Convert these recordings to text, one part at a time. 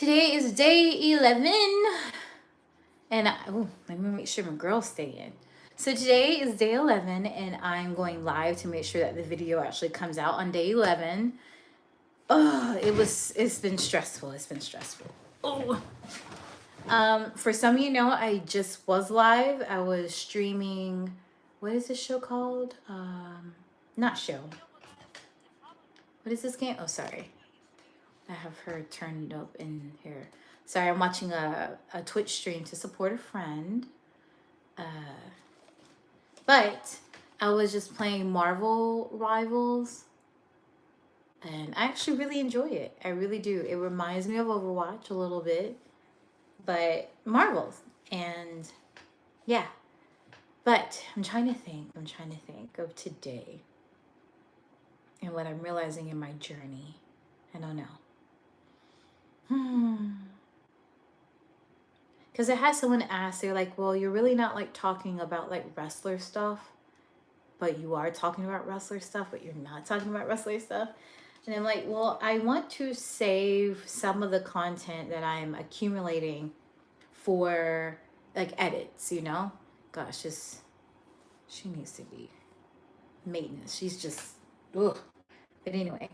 Today is day 11, and let me make sure my girls stay in. So today is day 11, and I'm going live to make sure that the video actually comes out on day 11. Oh, it's been stressful. It's been stressful. Oh. For some of you know, I just was live. I was streaming, what is this show called? Not show. What is this game? Oh, sorry. I have her turned up in here. Sorry, I'm watching a Twitch stream to support a friend. But I was just playing Marvel Rivals, and I actually really enjoy it. I really do. It reminds me of Overwatch a little bit, but Marvels. And yeah. But I'm trying to think. I'm trying to think of today and what I'm realizing in my journey. I don't know. Because I had someone ask, they're like, well, you're really not like talking about like wrestler stuff, but you are talking about wrestler stuff, but you're not talking about wrestler stuff. And I'm like, well, I want to save some of the content that I'm accumulating for like edits, you know? Gosh, she needs to be maintenance. She's just, ugh. But anyway,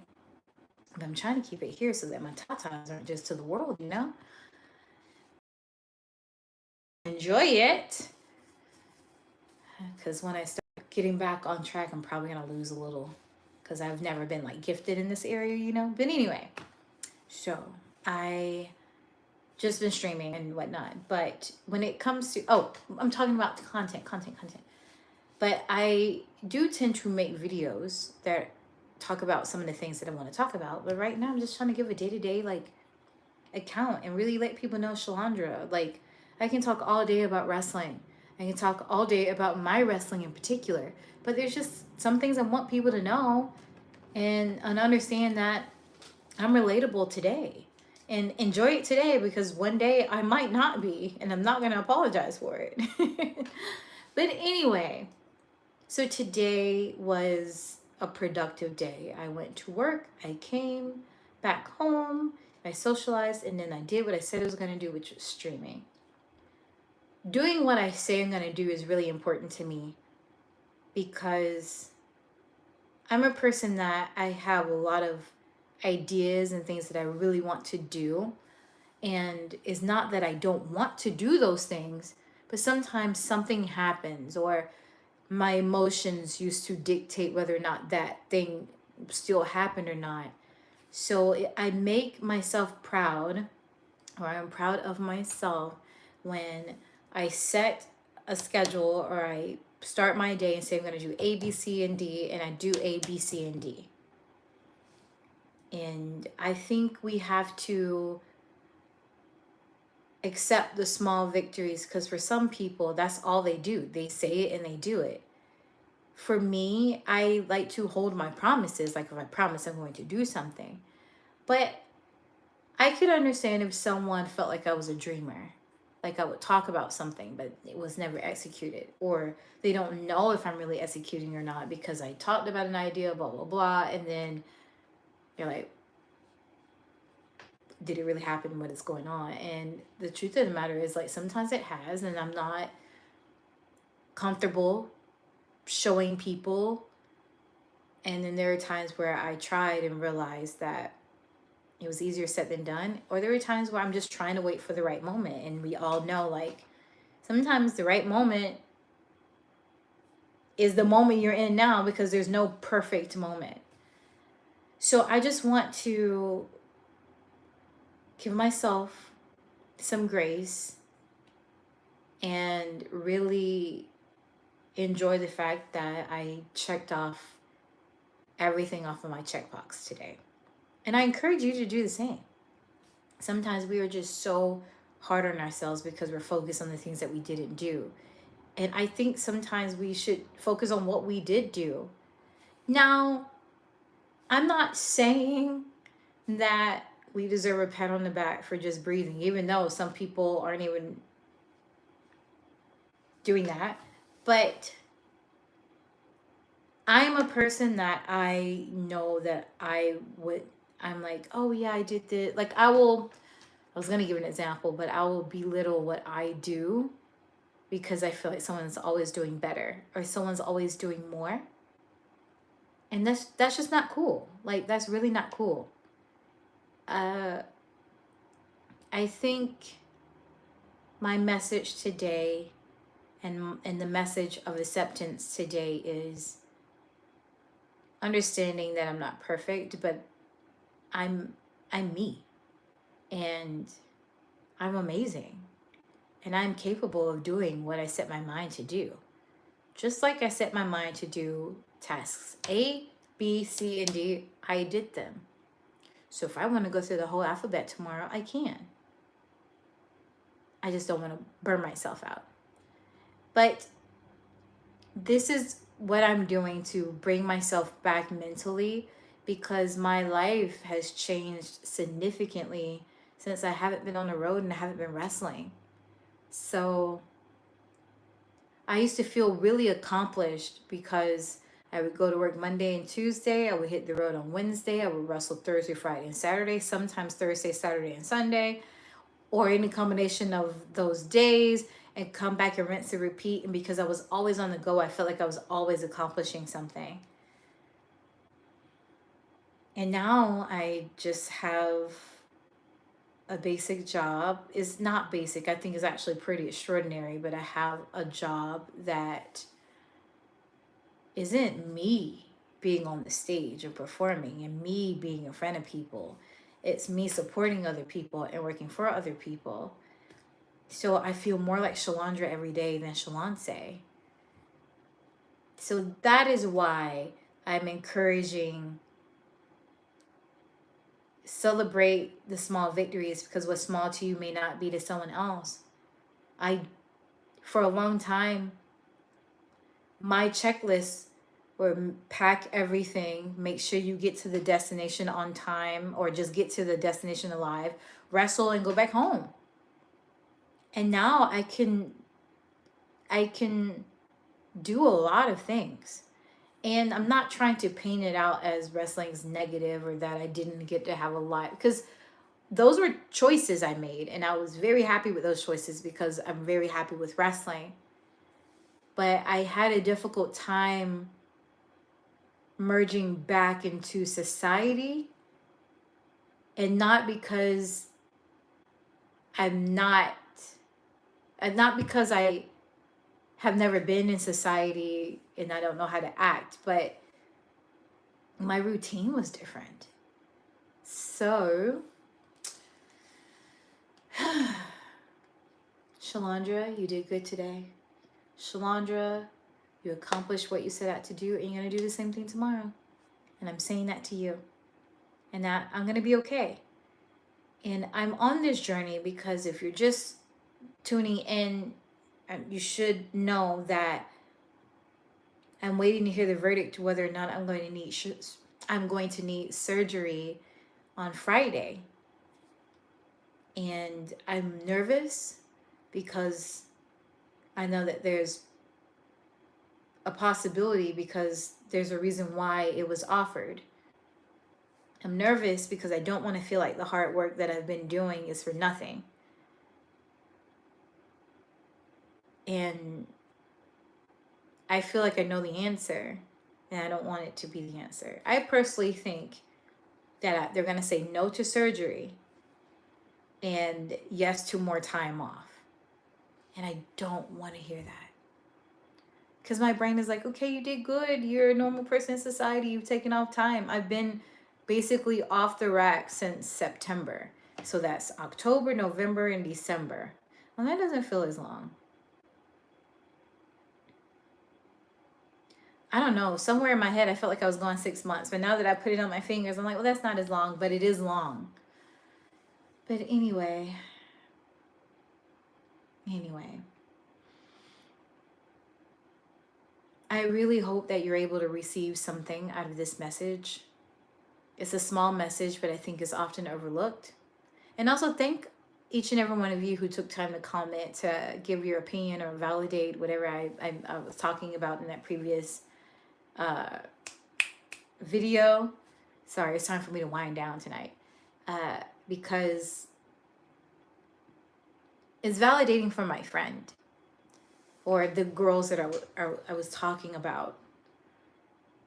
I'm trying to keep it here so that my tatas aren't just to the world, you know? Enjoy it. Because when I start getting back on track, I'm probably going to lose a little because I've never been like gifted in this area, you know? But anyway, so I just been streaming and whatnot. But when it comes to, I'm talking about content. But I do tend to make videos that talk about some of the things that I want to talk about. But right now I'm just trying to give a day-to-day like account and really let people know Shalandra. Like I can talk all day about wrestling. I can talk all day about my wrestling in particular. But there's just some things I want people to know and understand that I'm relatable today. And enjoy it today because one day I might not be, and I'm not going to apologize for it. But anyway, so today was a productive day. I went to work, I came back home, I socialized, and then I did what I said I was going to do, which was streaming. Doing what I say I'm going to do is really important to me because I'm a person that I have a lot of ideas and things that I really want to do. And it's not that I don't want to do those things, but sometimes something happens or my emotions used to dictate whether or not that thing still happened or not. So I make myself proud, or I'm proud of myself when I set a schedule or I start my day and say I'm going to do A, B, C, and D, and I do A, B, C, and D. And I think we have to accept the small victories because for some people, that's all they do. They say it and they do it. For me, I like to hold my promises. Like if I promise I'm going to do something. But I could understand if someone felt like I was a dreamer. Like I would talk about something, but it was never executed. Or they don't know if I'm really executing or not because I talked about an idea, blah, blah, blah. And then you're like, did it really happen? What is going on? And the truth of the matter is like sometimes it has, and I'm not comfortable showing people. And then there are times where I tried and realized that it was easier said than done. Or there were times where I'm just trying to wait for the right moment. And we all know like sometimes the right moment is the moment you're in now because there's no perfect moment. So I just want to give myself some grace and really enjoy the fact that I checked off everything off of my checkbox today. And I encourage you to do the same. Sometimes we are just so hard on ourselves because we're focused on the things that we didn't do. And I think sometimes we should focus on what we did do. Now, I'm not saying that we deserve a pat on the back for just breathing, even though some people aren't even doing that. But I'm a person that I know that I'm like, oh yeah, I did this. Like I will I was going to give an example, but I will belittle what I do because I feel like someone's always doing better or someone's always doing more. And that's just not cool. Like, that's really not cool. I think my message today and the message of acceptance today is understanding that I'm not perfect, but I'm me, and I'm amazing, and I'm capable of doing what I set my mind to do. Just like I set my mind to do tasks A, B, C, and D, I did them. So if I want to go through the whole alphabet tomorrow, I can. I just don't want to burn myself out. But this is what I'm doing to bring myself back mentally, because my life has changed significantly since I haven't been on the road and I haven't been wrestling. So I used to feel really accomplished because I would go to work Monday and Tuesday. I would hit the road on Wednesday. I would wrestle Thursday, Friday, and Saturday, sometimes Thursday, Saturday, and Sunday, or any combination of those days, and come back and rinse and repeat. And because I was always on the go, I felt like I was always accomplishing something. And now I just have a basic job. Is not basic, I think is actually pretty extraordinary, but I have a job that isn't me being on the stage and performing and me being in front of people. It's me supporting other people and working for other people. So I feel more like Shalandra every day than Shalonce. So that is why I'm encouraging, celebrate the small victories, because what's small to you may not be to someone else. For a long time, my checklists were pack everything, make sure you get to the destination on time, or just get to the destination alive, wrestle, and go back home. And now I can do a lot of things. And I'm not trying to paint it out as wrestling's negative or that I didn't get to have a life, because those were choices I made, and I was very happy with those choices because I'm very happy with wrestling. But I had a difficult time merging back into society, and not because not because I have never been in society and I don't know how to act, but my routine was different. So Shalandra, you did good today. Shalandra, you accomplished what you set out to do, and you're going to do the same thing tomorrow. And I'm saying that to you. And that I'm going to be okay. And I'm on this journey because if you're just tuning in, you should know that I'm waiting to hear the verdict to whether or not I'm going to need surgery on Friday. And I'm nervous because I know that there's a possibility, because there's a reason why it was offered. I'm nervous because I don't want to feel like the hard work that I've been doing is for nothing. And I feel like I know the answer, and I don't want it to be the answer. I personally think that they're going to say no to surgery and yes to more time off. And I don't want to hear that. Because my brain is like, okay, you did good. You're a normal person in society. You've taken off time. I've been basically off the rack since September. So that's October, November, and December. Well, that doesn't feel as long. I don't know. Somewhere in my head, I felt like I was gone 6 months. But now that I put it on my fingers, I'm like, well, that's not as long, but it is long. But anyway. I really hope that you're able to receive something out of this message. It's a small message, but I think it's often overlooked. And also thank each and every one of you who took time to comment, to give your opinion or validate whatever I was talking about in that previous video. Sorry, it's time for me to wind down tonight. Because It's validating for my friend or the girls that I was talking about,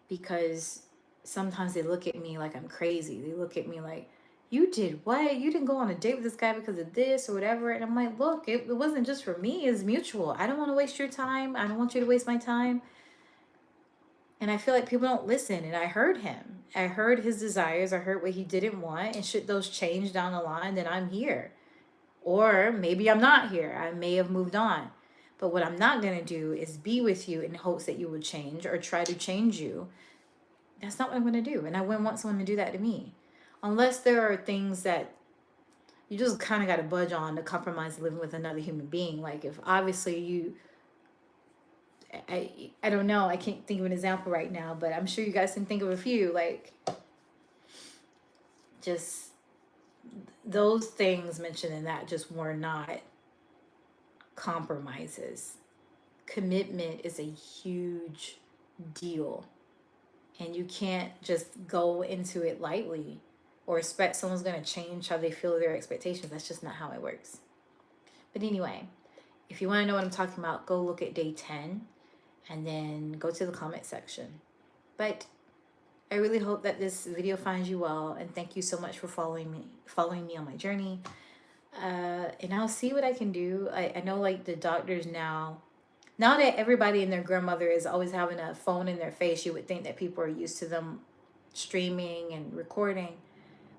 because sometimes they look at me like I'm crazy. They look at me like, you did what? You didn't go on a date with this guy because of this or whatever. And I'm like, look, it wasn't just for me. It's mutual. I don't want to waste your time. I don't want you to waste my time. And I feel like people don't listen. And I heard him. I heard his desires. I heard what he didn't want. And should those change down the line, then I'm here. Or maybe I'm not here. I may have moved on. But what I'm not going to do is be with you in hopes that you will change or try to change you. That's not what I'm going to do. And I wouldn't want someone to do that to me. Unless there are things that you just kind of got to budge on to compromise living with another human being. Like if obviously you, I don't know, I can't think of an example right now, but I'm sure you guys can think of a few. Like just those things mentioned in that just were not compromises. Commitment is a huge deal. And you can't just go into it lightly or expect someone's going to change how they feel their expectations. That's just not how it works. But anyway, if you want to know what I'm talking about, go look at day 10 and then go to the comment section. But I really hope that this video finds you well, and thank you so much for following me on my journey. And I'll see what I can do. I know like the doctors now that everybody and their grandmother is always having a phone in their face, you would think that people are used to them streaming and recording,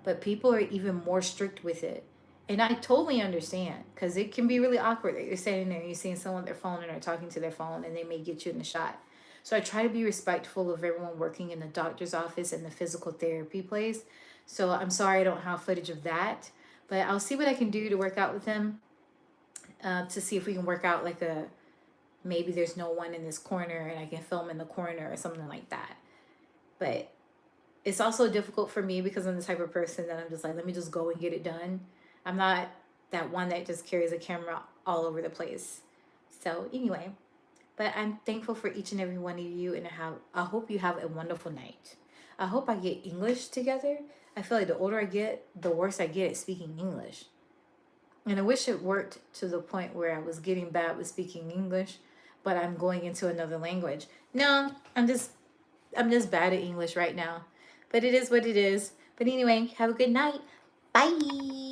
but people are even more strict with it. And I totally understand, because it can be really awkward that you're standing there and you're seeing someone on their phone and they're talking to their phone and they may get you in the shot. So I try to be respectful of everyone working in the doctor's office and the physical therapy place. So I'm sorry I don't have footage of that, but I'll see what I can do to work out with them, to see if we can work out like maybe there's no one in this corner and I can film in the corner or something like that. But it's also difficult for me because I'm the type of person that I'm just like, let me just go and get it done. I'm not that one that just carries a camera all over the place. So anyway, but I'm thankful for each and every one of you, and I hope you have a wonderful night. I hope I get English together. I feel like the older I get, the worse I get at speaking English. And I wish it worked to the point where I was getting bad with speaking English, but I'm going into another language. No, I'm just bad at English right now. But it is what it is. But anyway, have a good night. Bye.